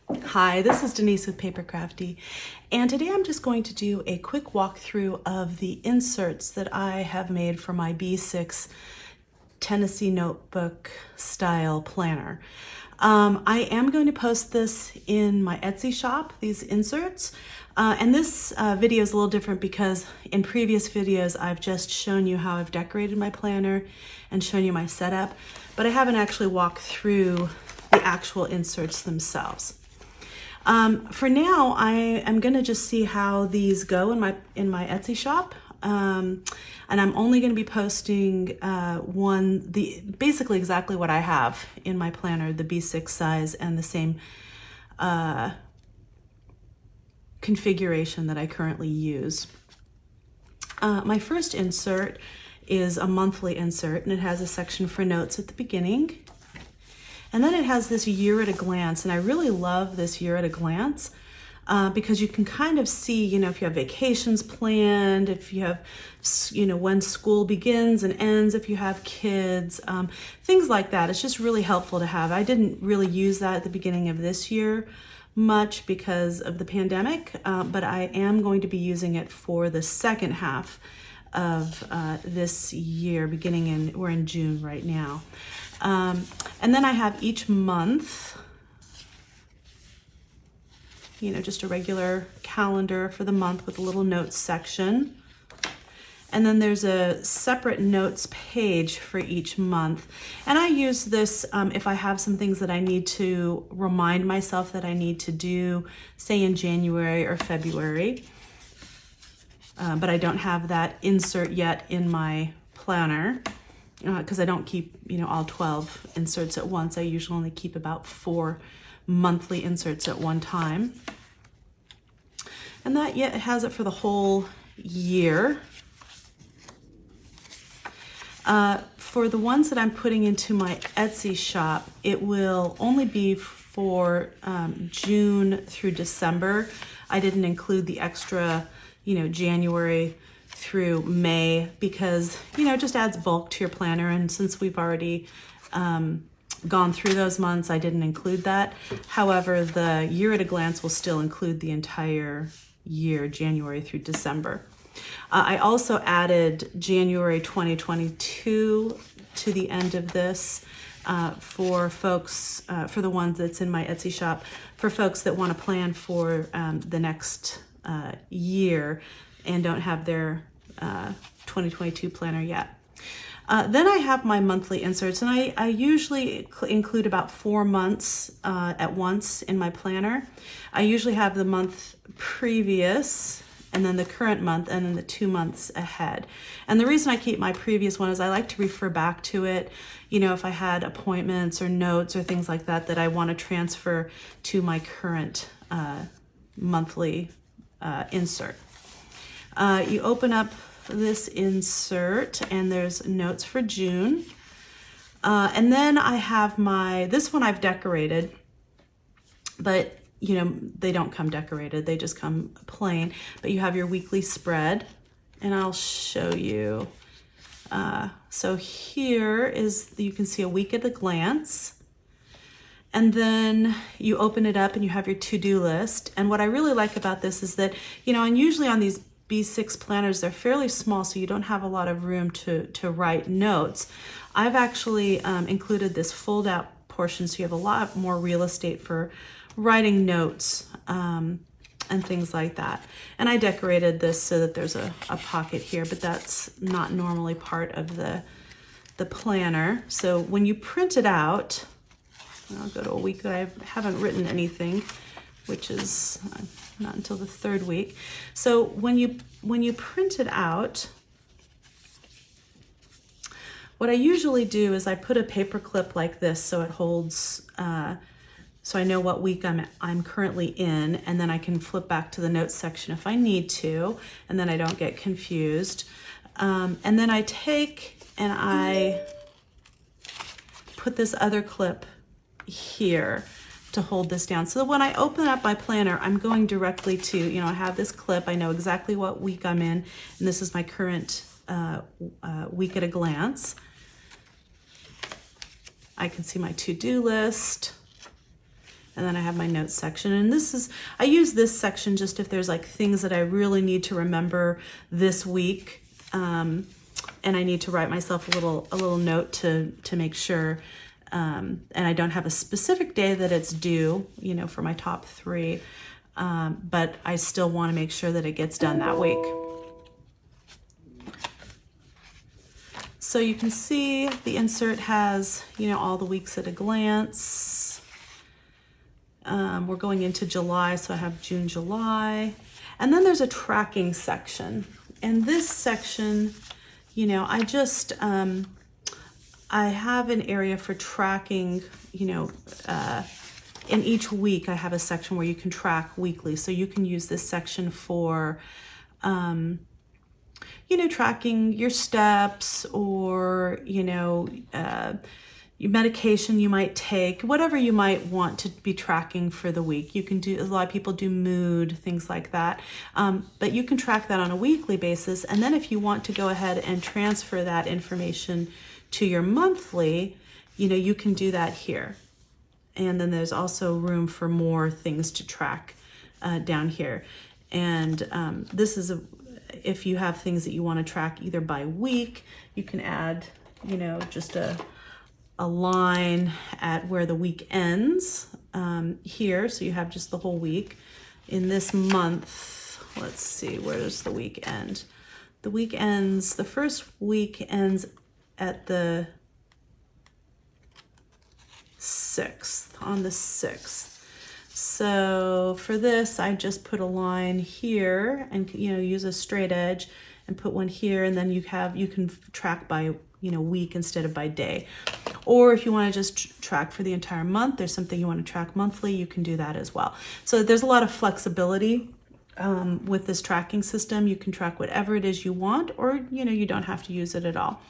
Hi, this is Denise with Paper Crafty, and today I'm just going to do a quick walkthrough of the inserts that I have made for my B6 Tennessee notebook style planner. I am going to post this in my Etsy shop, these inserts, and this video is a little different because in previous videos I've just shown you how I've decorated my planner and shown you my setup, but I haven't actually walked through the actual inserts themselves. For now, I am going to just see how these go in my Etsy shop, and I'm only going to be posting basically exactly what I have in my planner, the B6 size and the same configuration that I currently use. My first insert is a monthly insert, and it has a section for notes at the beginning. And then it has this year at a glance, and I really love this year at a glance because you can kind of see, if you have vacations planned, if you have, when school begins and ends, if you have kids, things like that. It's just really helpful to have. I didn't really use that at the beginning of this year much because of the pandemic, but I am going to be using it for the second half of this year, we're in June right now. And then I have each month, just a regular calendar for the month with a little notes section. And then there's a separate notes page for each month. And I use this if I have some things that I need to remind myself that I need to do, say in January or February. But I don't have that insert yet in my planner because I don't keep, all 12 inserts at once. I usually only keep about 4 monthly inserts at one time. And that it has it for the whole year. For the ones that I'm putting into my Etsy shop, it will only be for June through December. I didn't include the extra, January through May because, it just adds bulk to your planner. And since we've already gone through those months, I didn't include that. However, the year at a glance will still include the entire year, January through December. I also added January 2022 to the end of this for folks, for the ones that's in my Etsy shop, for folks that want to plan for the next year and don't have their 2022 planner yet. Then I have my monthly inserts, and I usually include about 4 months at once in my planner. I usually have the month previous, and then the current month, and then the 2 months ahead. And the reason I keep my previous one is I like to refer back to it, if I had appointments or notes or things like that that I want to transfer to my current monthly insert. You open up this insert and there's notes for June. And then I have this one I've decorated, but they don't come decorated, they just come plain. But you have your weekly spread, and I'll show you. So here is, you can see a week at a glance. And then you open it up and you have your to-do list. And what I really like about this is that, and usually on these B6 planners, they're fairly small, so you don't have a lot of room to write notes. I've actually included this fold-out portion, so you have a lot more real estate for writing notes and things like that. And I decorated this so that there's a pocket here, but that's not normally part of the planner. So when you print it out, I'll go to a week that I haven't written anything, which is not until the 3rd week. So when you print it out, what I usually do is I put a paper clip like this so it holds, so I know what week I'm currently in, and then I can flip back to the notes section if I need to, and then I don't get confused. And then I take and I put this other clip here to hold this down. So when I open up my planner, I'm going directly to, I have this clip, I know exactly what week I'm in, and this is my current week at a glance. I can see my to-do list, And then I have my notes section. And I use this section just if there's like things that I really need to remember this week. And I need to write myself a little note to make sure. And I don't have a specific day that it's due, you know, for my top 3. But I still want to make sure that it gets done that week. So you can see the insert has, you know, all the weeks at a glance. We're going into July, so I have June, July. And then there's a tracking section. And this section, you know, I have an area for tracking, you know, in each week I have a section where you can track weekly. So you can use this section for, you know, tracking your steps or, you know, your medication you might take, whatever you might want to be tracking for the week. You can do, a lot of people do mood, things like that. But you can track that on a weekly basis. And then if you want to go ahead and transfer that information to your monthly, you know, you can do that here. And then there's also room for more things to track down here. And this is if you have things that you want to track either by week, you can add, you know, just a line at where the week ends here. So you have just the whole week. In this month, let's see, where does the week end? The week ends, the first week ends at the 6th, on the 6th. So for this, I just put a line here and, you know, use a straight edge and put one here, and then you can track by, you know, week instead of by day. Or if you want to just track for the entire month, there's something you want to track monthly, you can do that as well. So there's a lot of flexibility with this tracking system. You can track whatever it is you want, or, you know, you don't have to use it at all.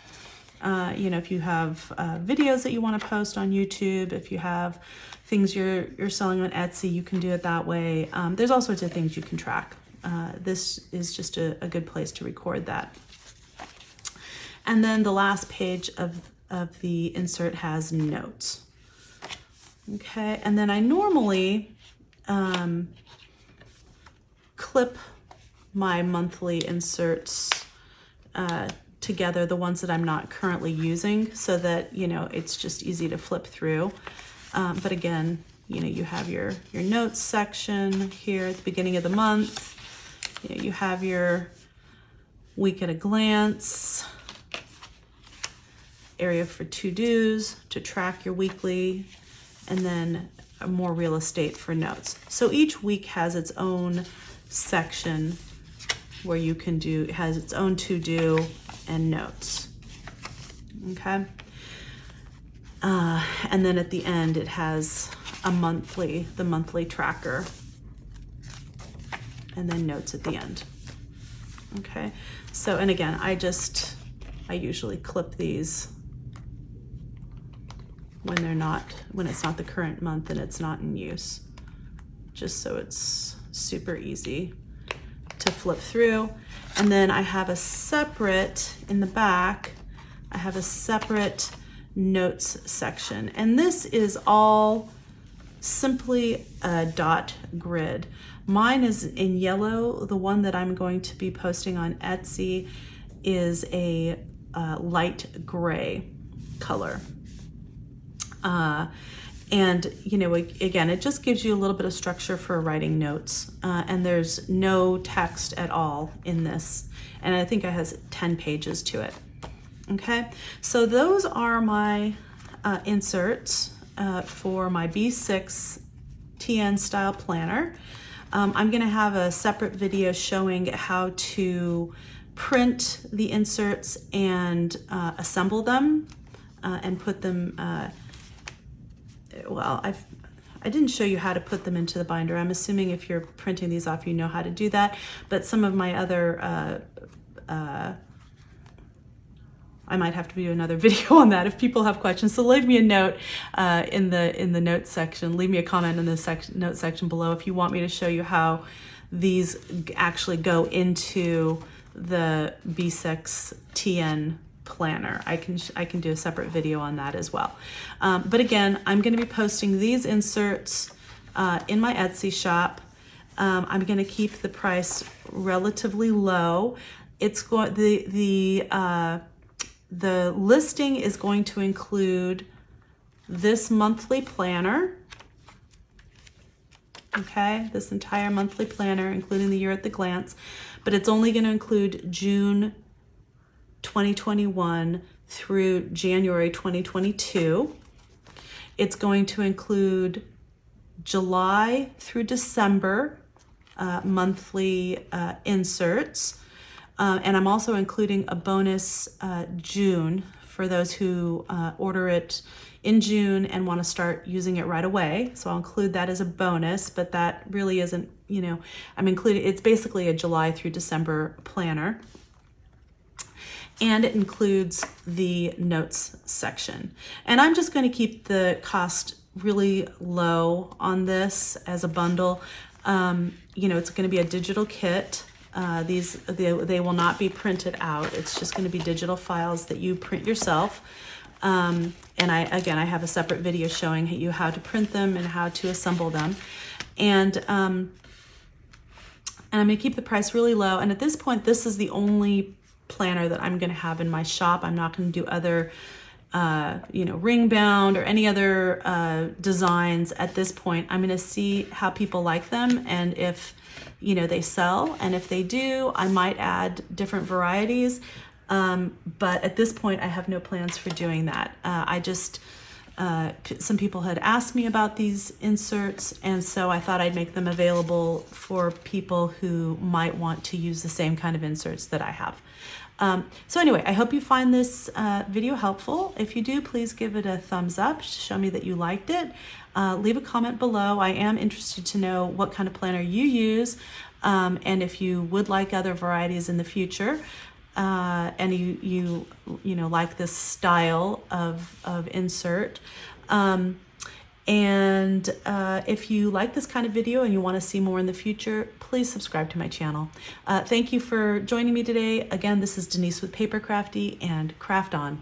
You know, if you have videos that you want to post on YouTube, if you have things you're selling on Etsy, you can do it that way. There's all sorts of things you can track. This is just a good place to record that. And then the last page of the insert has notes. Okay, and then I normally clip my monthly inserts together, the ones that I'm not currently using, so that, you know, it's just easy to flip through. But again, you know, you have your notes section here at the beginning of the month. You know, you have your week at a glance, area for to-dos to track your weekly, and then more real estate for notes. So each week has its own section where you can do, it has its own to-do and notes. Okay. And then at the end, it has the monthly tracker, and then notes at the end. Okay. So, and again, I usually clip these when it's not the current month and it's not in use, just so it's super easy to flip through. And then I have a separate, in the back, I have a separate notes section. And this is all simply a dot grid. Mine is in yellow. The one that I'm going to be posting on Etsy is a light gray color. And, you know, again, it just gives you a little bit of structure for writing notes. And there's no text at all in this. And I think it has 10 pages to it. Okay, so those are my inserts for my B6 TN style planner. I'm gonna have a separate video showing how to print the inserts and assemble them and put them, well, I didn't show you how to put them into the binder. I'm assuming if you're printing these off, you know how to do that. But some of my other, I might have to do another video on that if people have questions. So leave me a note in the notes section. Leave me a comment in the notes section below if you want me to show you how these actually go into the B6 TN planner. I can do a separate video on that as well. But again, I'm going to be posting these inserts in my Etsy shop. I'm going to keep the price relatively low. It's going the listing is going to include this monthly planner. Okay, this entire monthly planner, including the year at the glance, but it's only going to include June 2021 through January 2022. It's going to include July through December monthly inserts, and I'm also including a bonus June for those who order it in June and want to start using it right away. So I'll include that as a bonus, but that really isn't, you know, I'm including, it's basically a July through December planner. And it includes the notes section. And I'm just going to keep the cost really low on this as a bundle. You know, it's going to be a digital kit. They will not be printed out. It's just going to be digital files that you print yourself. And I have a separate video showing you how to print them and how to assemble them. And I'm going to keep the price really low. And at this point, this is the only planner that I'm going to have in my shop. I'm not going to do other, you know, ring bound or any other designs at this point. I'm going to see how people like them and if, you know, they sell. And if they do, I might add different varieties. But at this point, I have no plans for doing that. Some people had asked me about these inserts, and so I thought I'd make them available for people who might want to use the same kind of inserts that I have. So anyway, I hope you find this video helpful. If you do, please give it a thumbs up to show me that you liked it. Leave a comment below. I am interested to know what kind of planner you use, and if you would like other varieties in the future. And you know, like this style of insert. If you like this kind of video and you want to see more in the future, please subscribe to my channel. Thank you for joining me today. Again, this is Denise with Paper Crafty, and craft on.